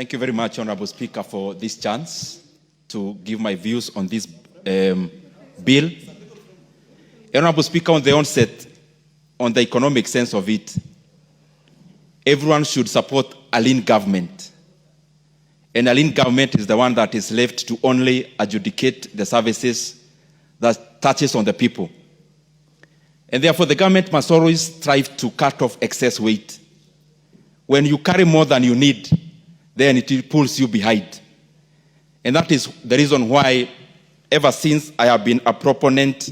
Thank you very much, Honorable Speaker, for this chance to give my views on this bill. Honorable Speaker, on the onset, on the economic sense of it, everyone should support a lean government. And a lean government is the one that is left to only adjudicate the services that touches on the people. And therefore, the government must always strive to cut off excess weight. When you carry more than you need, then it pulls you behind. And that is the reason why, ever since, I have been a proponent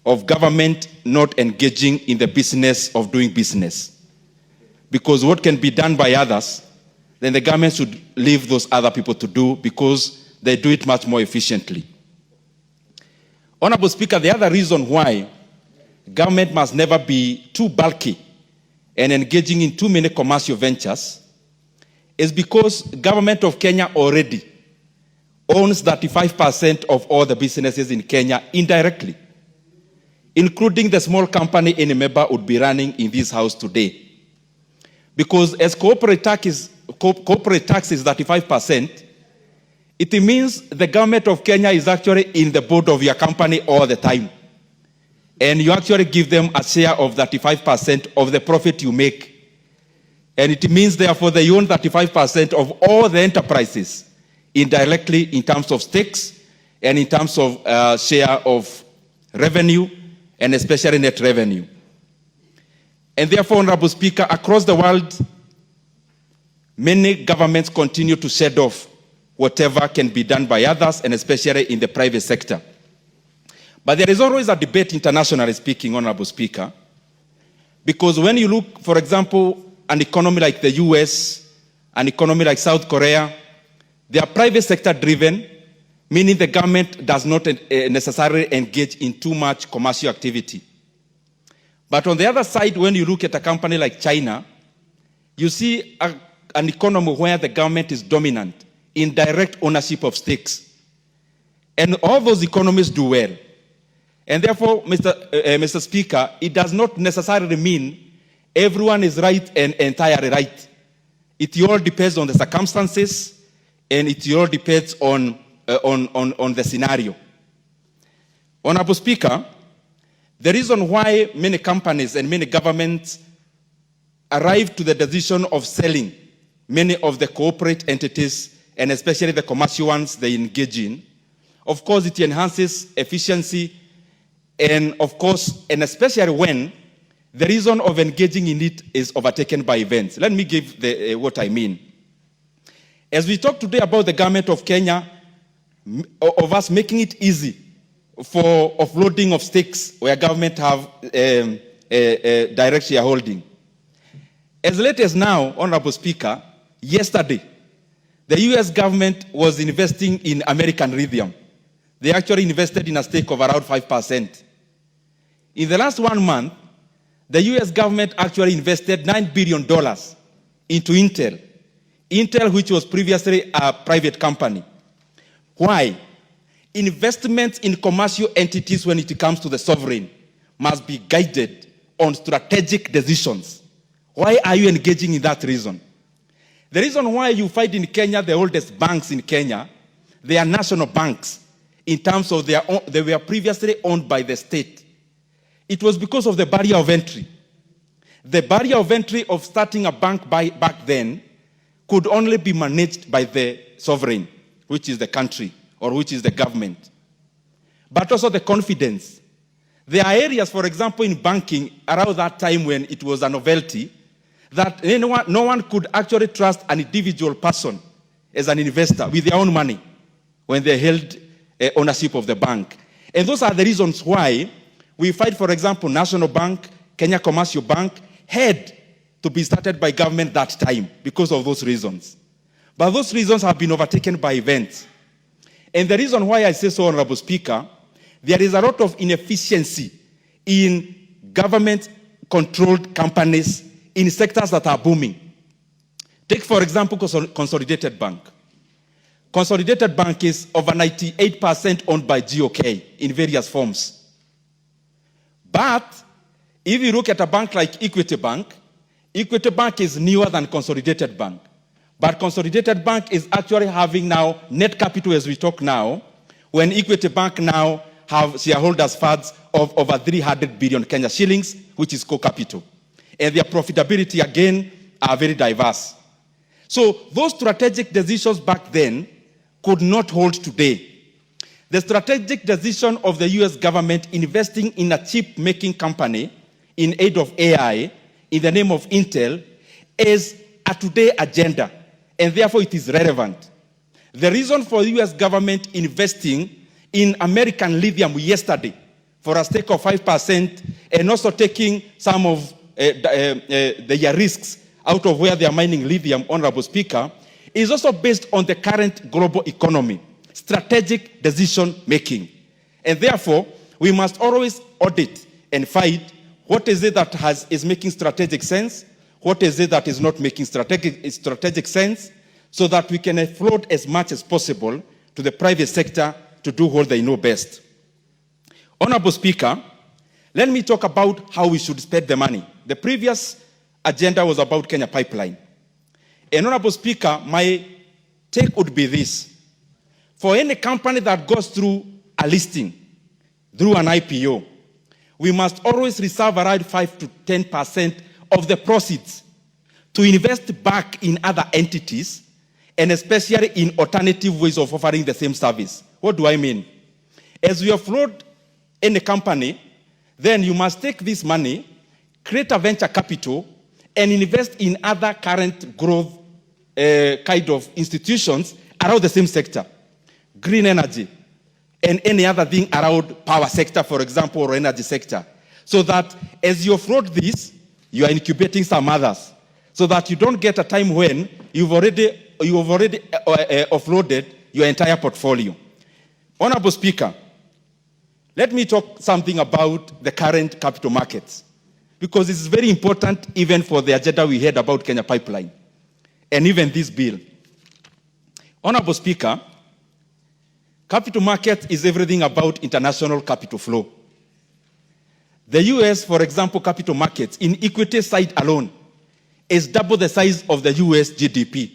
of government not engaging in the business of doing business. Because what can be done by others, then the government should leave those other people to do, because they do it much more efficiently. Honorable Speaker, the other reason why government must never be too bulky and engaging in too many commercial ventures is because government of Kenya already owns 35% of all the businesses in Kenya indirectly, including the small company any member would be running in this house today. Because as corporate tax is 35%, it means the government of Kenya is actually in the board of your company all the time. And you actually give them a share of 35% of the profit you make. And it means, therefore, they own 35% of all the enterprises indirectly in terms of stakes and in terms of share of revenue, and especially net revenue. And therefore, Honorable Speaker, across the world, many governments continue to shed off whatever can be done by others, and especially in the private sector. But there is always a debate, internationally speaking, Honorable Speaker, because when you look, for example, an economy like the US, an economy like South Korea, they are private sector driven, meaning the government does not necessarily engage in too much commercial activity. But on the other side, when you look at a company like China, you see an economy where the government is dominant in direct ownership of stakes. And all those economies do well. And therefore, Mr. Speaker, it does not necessarily mean everyone is right and entirely right. It all depends on the circumstances, and it all depends on the scenario. Honorable Speaker, the reason why many companies and many governments arrive to the decision of selling many of the corporate entities, and especially the commercial ones they engage in, of course, it enhances efficiency, and of course, and especially when the reason of engaging in it is overtaken by events. Let me give what I mean. As we talk today about the government of Kenya, of us making it easy for offloading of stakes where government have direct shareholding. As late as now, Honorable Speaker, yesterday, the US government was investing in American lithium. They actually invested in a stake of around 5%. In the last 1 month, the US government actually invested $9 billion into Intel. Intel, which was previously a private company. Why? Investments in commercial entities when it comes to the sovereign must be guided on strategic decisions. Why are you engaging in that reason? The reason why you find in Kenya the oldest banks in Kenya, they are national banks in terms of they were previously owned by the state. It was because of the barrier of entry. The barrier of entry of starting a bank back then could only be managed by the sovereign, which is the country, or which is the government. But also the confidence. There are areas, for example, in banking, around that time when it was a novelty, that no one could actually trust an individual person as an investor with their own money when they held ownership of the bank. And those are the reasons why we fight, for example, National Bank, Kenya Commercial Bank, had to be started by government that time because of those reasons. But those reasons have been overtaken by events. And the reason why I say so, Honorable Speaker, there is a lot of inefficiency in government-controlled companies in sectors that are booming. Take, for example, Consolidated Bank. Consolidated Bank is over 98% owned by GOK in various forms. But if you look at a bank like Equity Bank is newer than Consolidated Bank. But Consolidated Bank is actually having now net capital as we talk now, when Equity Bank now have shareholders funds of over 300 billion Kenya shillings, which is core capital. And their profitability, again, are very diverse. So those strategic decisions back then could not hold today. The strategic decision of the US government investing in a chip-making company in aid of AI in the name of Intel is a today agenda, and therefore it is relevant. The reason for the US government investing in American lithium yesterday for a stake of 5% and also taking some of the risks out of where they are mining lithium, Honorable Speaker, is also based on the current global economy, strategic decision making. And therefore, we must always audit and find what is it that is making strategic sense, what is it that is not making strategic sense, so that we can offload as much as possible to the private sector to do what they know best. Honorable Speaker, let me talk about how we should spend the money. The previous agenda was about Kenya Pipeline. And Honorable Speaker, my take would be this. For any company that goes through a listing, through an IPO, we must always reserve around 5 to 10% of the proceeds to invest back in other entities, and especially in alternative ways of offering the same service. What do I mean? As we offload any company, then you must take this money, create a venture capital, and invest in other current growth kind of institutions around the same sector. Green energy, and any other thing around power sector, for example, or energy sector. So that as you offload this, you are incubating some others. So that you don't get a time when you've already offloaded your entire portfolio. Honorable Speaker, let me talk something about the current capital markets, because this is very important even for the agenda we had about Kenya Pipeline, and even this bill. Honorable Speaker, capital market is everything about international capital flow. The US, for example, capital markets in equity side alone is double the size of the US GDP.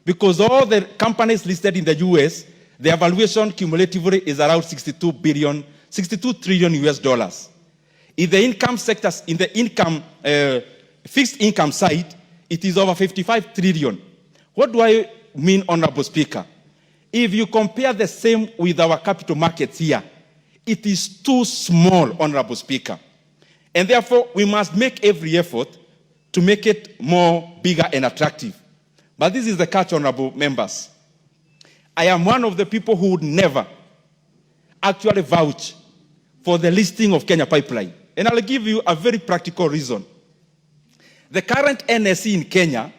Because all the companies listed in the US, their valuation cumulatively is around 62 trillion US dollars. In the income sectors, in the income, fixed income side, it is over 55 trillion. What do I mean, Honorable Speaker? If you compare the same with our capital markets here, it is too small, Honorable Speaker. And therefore, we must make every effort to make it more bigger and attractive. But this is the catch, Honorable members. I am one of the people who would never actually vouch for the listing of Kenya Pipeline. And I'll give you a very practical reason. The current NSE in Kenya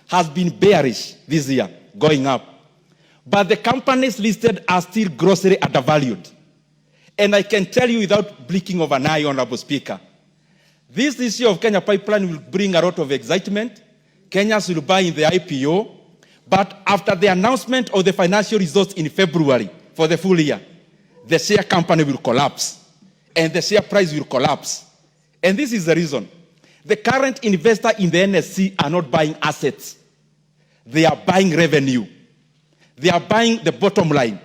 has been bearish this year, going up. But the companies listed are still grossly undervalued. And I can tell you without blinking of an eye, Honorable Speaker, this issue of Kenya Pipeline will bring a lot of excitement. Kenyans will buy in the IPO. But after the announcement of the financial results in February for the full year, the share company will collapse. And the share price will collapse. And this is the reason. The current investor in the NSC are not buying assets. They are buying revenue. They are buying the bottom line.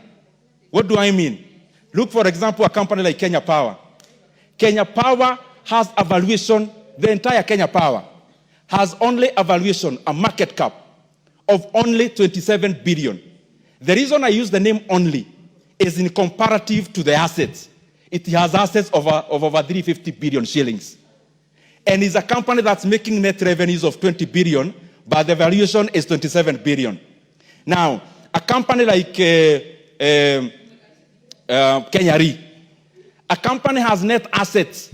What do I mean? Look, for example, a company like Kenya Power. Kenya Power has a valuation, the entire Kenya Power has only a valuation, a market cap of only 27 billion. The reason I use the name only is in comparative to the assets. It has assets of over 350 billion shillings. And it's a company that's making net revenues of 20 billion, but the valuation is 27 billion. Now, a company like Kenya Re, a company has net assets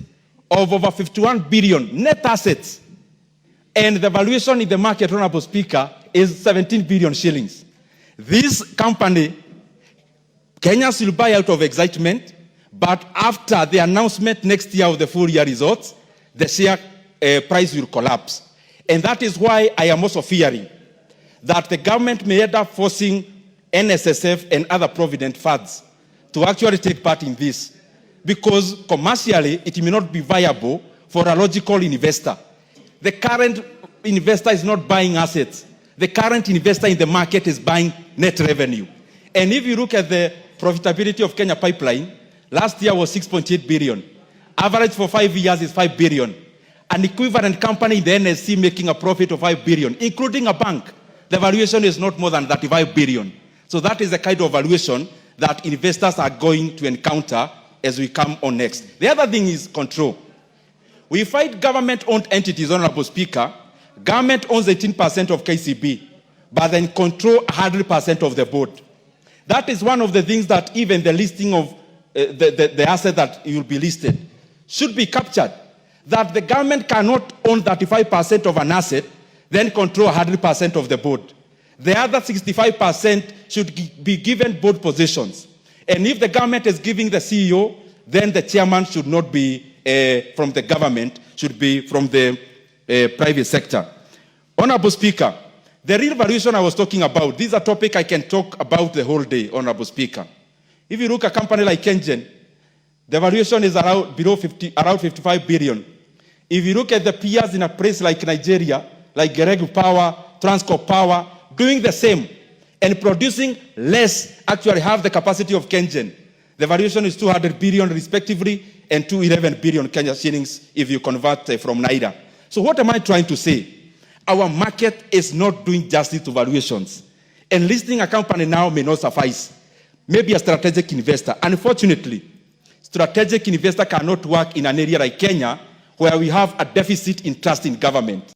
of over 51 billion, net assets. And the valuation in the market, Honorable Speaker, is 17 billion shillings. This company, Kenyans will buy out of excitement, but after the announcement next year of the full year results, the share price will collapse. And that is why I am also fearing that the government may end up forcing NSSF and other provident funds to actually take part in this, because commercially it may not be viable for a logical investor. The current investor is not buying assets. The current investor in the market is buying net revenue. And if you look at the profitability of Kenya Pipeline, last year was 6.8 billion. Average for 5 years is 5 billion. An equivalent company in the NSC making a profit of 5 billion, including a bank, the valuation is not more than 35 billion. So that is the kind of valuation that investors are going to encounter as we come on next. The other thing is control. We fight government-owned entities, Honorable Speaker. Government owns 18% of KCB, but then control 100% of the board. That is one of the things that even the listing of the asset that will be listed should be captured. That the government cannot own 35% of an asset, then control 100% of the board. The other 65% should be given board positions. And if the government is giving the CEO, then the chairman should not be from the government, should be from the private sector. Honorable Speaker, the real valuation I was talking about, this is a topic I can talk about the whole day, Honorable Speaker. If you look at a company like Kengen, the valuation is around 55 billion. If you look at the peers in a place like Nigeria, like Geregu Power, Transcorp Power, doing the same and producing less, actually have the capacity of Kengen. The valuation is 200 billion respectively and 211 billion Kenya shillings if you convert from Naira. So what am I trying to say? Our market is not doing justice to valuations. And listing a company now may not suffice. Maybe a strategic investor. Unfortunately, strategic investor cannot work in an area like Kenya where we have a deficit in trust in government.